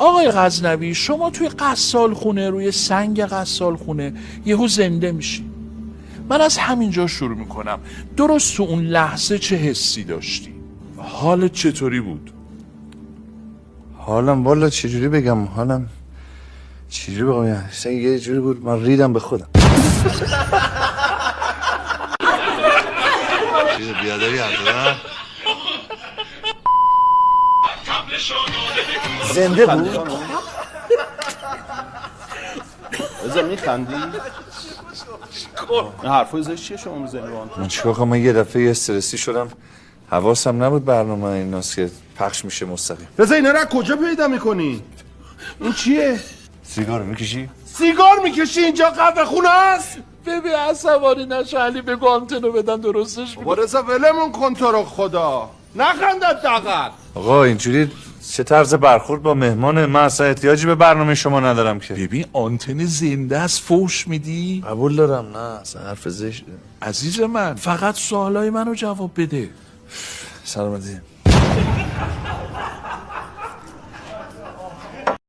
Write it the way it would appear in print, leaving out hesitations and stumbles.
آقای غزنوی شما توی قصال خونه روی سنگ قصال خونه یهو زنده میشی. من از همینجا شروع میکنم. درست تو اون لحظه چه حسی داشتی؟ حالت چطوری بود؟ حالم والا چجوری بگم، حالم چجوری بگم، یه جوری بود من ریدم به خودم. چیز بیادری حرف زنده بود. بذار میخندی؟ این حرفای زشت چیه شما میزنی با من چیکار کنم؟ من یه دفعه استرسی شدم، حواسم نبود برنامه ایناست که پخش میشه مستقیم. رضا اینا رو از کجا پیدا میکنی؟ این چیه؟ سیگار میکشی؟ سیگار میکشی؟ اینجا قهوه خونه است؟ ببین عصبانی نشو علی، بگو آنتنو بدن درستش با رضا ولمون کن تو رو خدا، نخندت دقیق. آقا اینجوری چه طرز برخورد با مهمانه؟ من اصلا احتیاجی به برنامه شما ندارم که. ببین آنتن زنده است، فوش میدی؟ قبول دارم، نه اصلا حرف زشته. عزیز من فقط سوالای منو جواب بده. سلامتی.